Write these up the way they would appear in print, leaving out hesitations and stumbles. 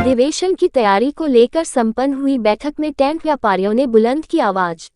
अधिवेशन की तैयारी को लेकर संपन्न हुई बैठक में टेंट व्यापारियों ने बुलंद की आवाज।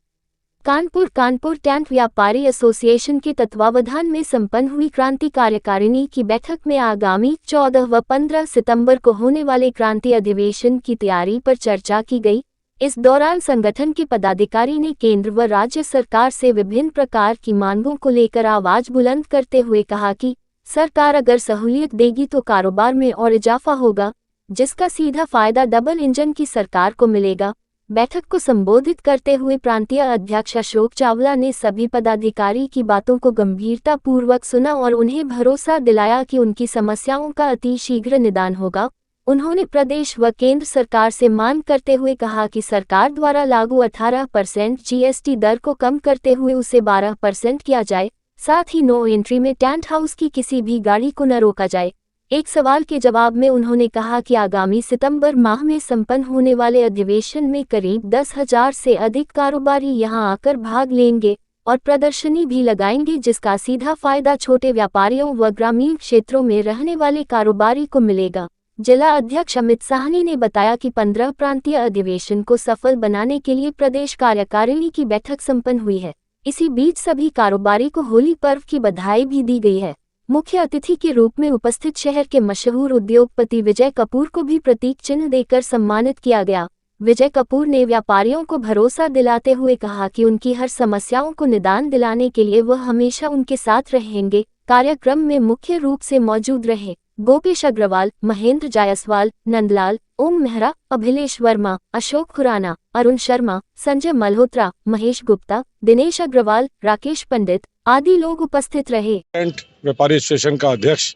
कानपुर टेंट व्यापारी एसोसिएशन के तत्वावधान में संपन्न हुई क्रांति कार्यकारिणी की बैठक में आगामी 14 व 15 सितंबर को होने वाले क्रांति अधिवेशन की तैयारी पर चर्चा की गई। इस दौरान संगठन के पदाधिकारी ने केंद्र व राज्य सरकार से विभिन्न प्रकार की मांगों को लेकर आवाज बुलंद करते हुए कहा कि सरकार अगर सहूलियत देगी तो कारोबार में और इजाफा होगा, जिसका सीधा फायदा डबल इंजन की सरकार को मिलेगा। बैठक को संबोधित करते हुए प्रांतीय अध्यक्ष अशोक चावला ने सभी पदाधिकारी की बातों को गंभीरतापूर्वक सुना और उन्हें भरोसा दिलाया कि उनकी समस्याओं का अति शीघ्र निदान होगा। उन्होंने प्रदेश व केंद्र सरकार से मांग करते हुए कहा कि सरकार द्वारा लागू 18% जीएसटी दर को कम करते हुए उसे 12% किया जाए। साथ ही नो एंट्री में टेंट हाउस की किसी भी गाड़ी को न रोका जाए। एक सवाल के जवाब में उन्होंने कहा कि आगामी सितंबर माह में संपन्न होने वाले अधिवेशन में करीब 10,000 से अधिक कारोबारी यहां आकर भाग लेंगे और प्रदर्शनी भी लगाएंगे, जिसका सीधा फायदा छोटे व्यापारियों व ग्रामीण क्षेत्रों में रहने वाले कारोबारी को मिलेगा। जिला अध्यक्ष अमित साहनी ने बताया कि 15 प्रांतीय अधिवेशन को सफल बनाने के लिए प्रदेश कार्यकारिणी की बैठक संपन्न हुई है। इसी बीच सभी कारोबारी को होली पर्व की बधाई भी दी गई है। मुख्य अतिथि के रूप में उपस्थित शहर के मशहूर उद्योगपति विजय कपूर को भी प्रतीक चिन्ह देकर सम्मानित किया गया। विजय कपूर ने व्यापारियों को भरोसा दिलाते हुए कहा कि उनकी हर समस्याओं को निदान दिलाने के लिए वह हमेशा उनके साथ रहेंगे। कार्यक्रम में मुख्य रूप से मौजूद रहे गोपेश अग्रवाल, महेंद्र जायसवाल, नंदलाल, ओम मेहरा, अभिलेश वर्मा, अशोक खुराना, अरुण शर्मा, संजय मल्होत्रा, महेश गुप्ता, दिनेश अग्रवाल, राकेश पंडित आदि लोग उपस्थित रहे। टेंट व्यापारी एसोसिएशन का अध्यक्ष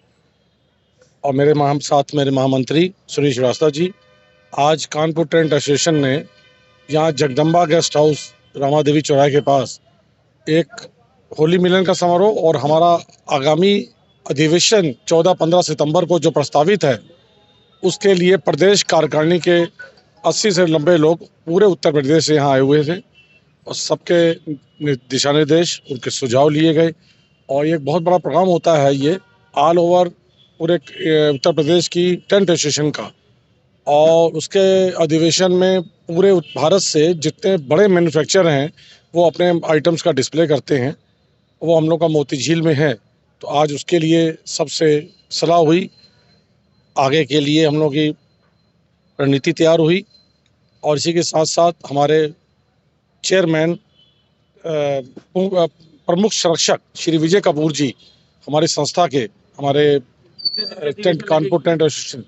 और मेरे महामंत्री सुनील श्रीवास्तव जी, आज कानपुर टेंट एसोसिएशन ने यहाँ जगदम्बा गेस्ट हाउस रामादेवी चौराहे के पास एक होली मिलन का समारोह और हमारा आगामी अधिवेशन 14-15 सितंबर को जो प्रस्तावित है उसके लिए प्रदेश कार्यकारिणी के 80 से 90 लोग पूरे उत्तर प्रदेश से यहाँ आए हुए थे और सबके दिशा निर्देश, उनके सुझाव लिए गए और एक बहुत बड़ा प्रोग्राम होता है ये ऑल ओवर पूरे उत्तर प्रदेश की टेंट एसोसिएशन का। और उसके अधिवेशन में पूरे भारत से जितने बड़े मैन्युफैक्चरर हैं वो अपने आइटम्स का डिस्प्ले करते हैं। वो हम लोग का मोती झील में है, तो आज उसके लिए सबसे सलाह हुई, आगे के लिए हम लोग की रणनीति तैयार हुई और इसी के साथ साथ हमारे चेयरमैन प्रमुख संरक्षक श्री विजय कपूर जी, हमारी संस्था के, हमारे टेंट कानपुर टेंट एसोसिएशन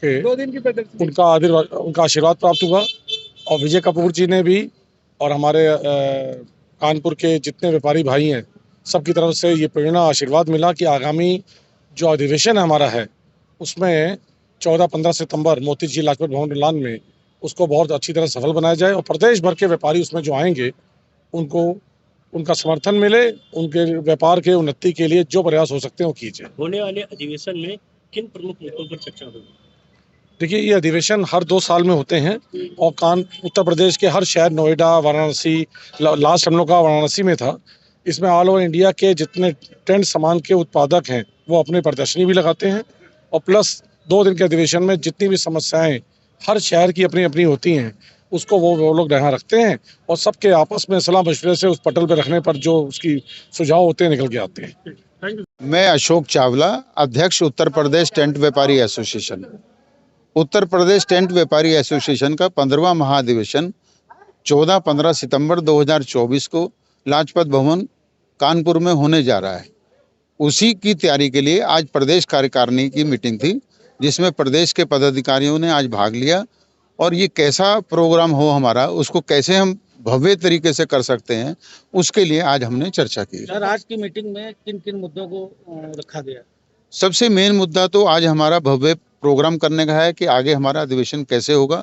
के 2 दिन की उनका आशीर्वाद प्राप्त हुआ और विजय कपूर जी ने भी और हमारे कानपुर के जितने व्यापारी भाई हैं सबकी तरफ से ये प्रेरणा आशीर्वाद मिला कि आगामी जो अधिवेशन हमारा है उसमें 14-15 सितंबर मोती झील लाजपत भवन मैदान में उसको बहुत अच्छी तरह सफल बनाया जाए और प्रदेश भर के व्यापारी उसमें जो आएंगे उनको उनका समर्थन मिले, उनके व्यापार के उन्नति के लिए जो प्रयास हो सकते हैं वो कीजिए। होने वाले अधिवेशन में किन प्रमुख मुद्दों पर चर्चा होगी? देखिए, ये अधिवेशन हर 2 साल में होते हैं और उत्तर प्रदेश के हर शहर, नोएडा, वाराणसी, लास्ट हम लोग का वाराणसी में था। इसमें ऑल ओवर इंडिया के जितने टेंट सामान के उत्पादक हैं वो अपने प्रदर्शनी भी लगाते हैं और प्लस 2 दिन के अधिवेशन में जितनी भी समस्याएं हर शहर की अपनी अपनी होती हैं उसको वो लोग यहाँ रखते हैं और सबके आपस में सलाह मशवरे से उस पटल पर रखने पर जो उसकी सुझाव होते हैं निकल के आते हैं। मैं अशोक चावला, अध्यक्ष उत्तर प्रदेश टेंट व्यापारी एसोसिएशन। उत्तर प्रदेश टेंट व्यापारी एसोसिएशन का 15वां महाधिवेशन 14-15 सितंबर 2024 को लाजपत भवन कानपुर में होने जा रहा है। उसी की तैयारी के लिए आज प्रदेश कार्यकारिणी की मीटिंग थी, जिसमें प्रदेश के पदाधिकारियों ने आज भाग लिया और ये कैसा प्रोग्राम हो हमारा, उसको कैसे हम भव्य तरीके से कर सकते हैं, उसके लिए आज हमने चर्चा की। सर, आज की मीटिंग में किन किन मुद्दों को रखा गया? सबसे मेन मुद्दा तो आज हमारा भव्य प्रोग्राम करने का है कि आगे हमारा अधिवेशन कैसे होगा।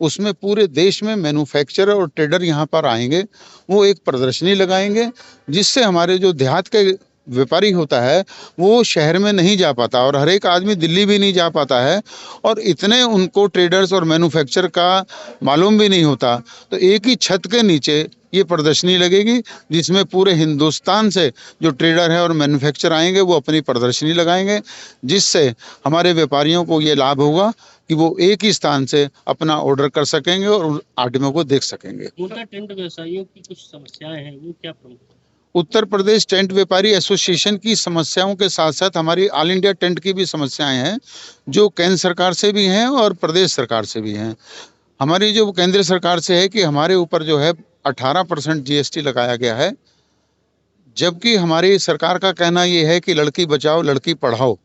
उसमें पूरे देश में मैन्युफैक्चरर और ट्रेडर यहाँ पर आएंगे, वो एक प्रदर्शनी लगाएंगे जिससे हमारे जो देहात के व्यापारी होता है वो शहर में नहीं जा पाता और हर एक आदमी दिल्ली भी नहीं जा पाता है और इतने उनको ट्रेडर्स और मैन्युफैक्चर का मालूम भी नहीं होता। तो एक ही छत के नीचे ये प्रदर्शनी लगेगी जिसमें पूरे हिंदुस्तान से जो ट्रेडर है और मैन्युफैक्चर आएंगे वो अपनी प्रदर्शनी लगाएंगे, जिससे हमारे व्यापारियों को ये लाभ होगा कि वो एक ही स्थान से अपना ऑर्डर कर सकेंगे और उन आइटमों को देख सकेंगे। मुद्दा टेंट व्यवसायियों की कुछ समस्याएं हैं, वो क्या प्रमुख है? उत्तर प्रदेश टेंट व्यापारी एसोसिएशन की समस्याओं के साथ साथ हमारी ऑल इंडिया टेंट की भी समस्याएं हैं, जो केंद्र सरकार से भी हैं और प्रदेश सरकार से भी हैं। हमारी जो केंद्र सरकार से है कि हमारे ऊपर जो है 18% जीएसटी लगाया गया है, जबकि हमारी सरकार का कहना ये है कि लड़की बचाओ लड़की पढ़ाओ।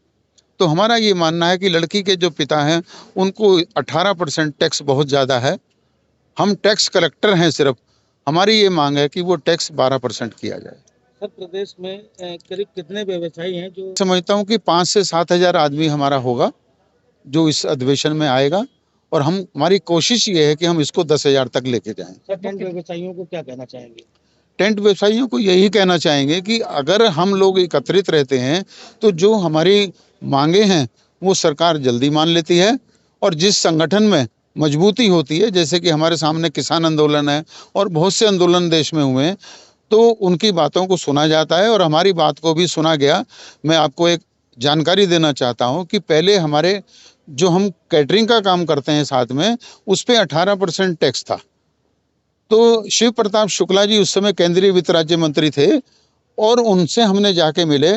तो हमारा ये मानना है कि लड़की के जो पिता हैं उनको 18% टैक्स बहुत ज़्यादा है। हम टैक्स कलेक्टर हैं सिर्फ, हमारी ये मांग है कि वो टैक्स 12% किया जाए। सर, प्रदेश में करीब कितने व्यवसायी हैं जो समझता हूँ कि 5 से 7 हज़ार आदमी हमारा होगा जो इस अधिवेशन में आएगा, और हमारी कोशिश ये है कि हम इसको 10,000 तक लेके जाएं। सर, टेंट व्यवसायियों को क्या कहना चाहेंगे? टेंट व्यवसायियों को यही कहना चाहेंगे कि अगर हम लोग एकत्रित रहते हैं तो जो हमारी मांगे हैं वो सरकार जल्दी मान लेती है, और जिस संगठन में मजबूती होती है, जैसे कि हमारे सामने किसान आंदोलन है और बहुत से आंदोलन देश में हुए हैं, तो उनकी बातों को सुना जाता है और हमारी बात को भी सुना गया। मैं आपको एक जानकारी देना चाहता हूं कि पहले हमारे जो हम कैटरिंग का काम करते हैं साथ में, उस पे 18% टैक्स था। तो शिव प्रताप शुक्ला जी उस समय केंद्रीय वित्त राज्य मंत्री थे, और उनसे हमने जाके मिले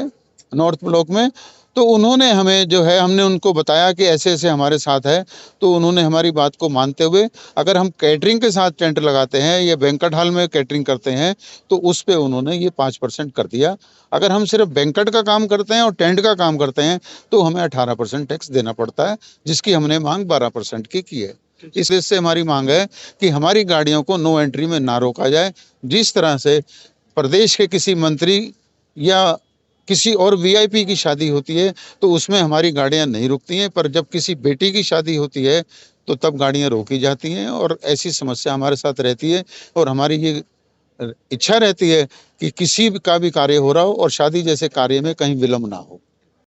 नॉर्थ ब्लॉक में, तो उन्होंने हमें जो है, हमने उनको बताया कि ऐसे ऐसे हमारे साथ है, तो उन्होंने हमारी बात को मानते हुए अगर हम कैटरिंग के साथ टेंट लगाते हैं या बैंक्वेट हॉल में कैटरिंग करते हैं तो उस पे उन्होंने ये 5% कर दिया। अगर हम सिर्फ बैंक्वेट का काम करते हैं और टेंट का काम करते हैं तो हमें 18% टैक्स देना पड़ता है, जिसकी हमने मांग 12% की है। इस वजह से हमारी मांग है कि हमारी गाड़ियों को नो एंट्री में ना रोका जाए। जिस तरह से प्रदेश के किसी मंत्री या किसी और वीआईपी की शादी होती है तो उसमें हमारी गाड़ियां नहीं रुकती हैं, पर जब किसी बेटी की शादी होती है तो तब गाड़ियां रोकी जाती हैं, और ऐसी समस्या हमारे साथ रहती है। और हमारी ये इच्छा रहती है कि किसी का भी कार्य हो रहा हो और शादी जैसे कार्य में कहीं विलम्ब ना हो।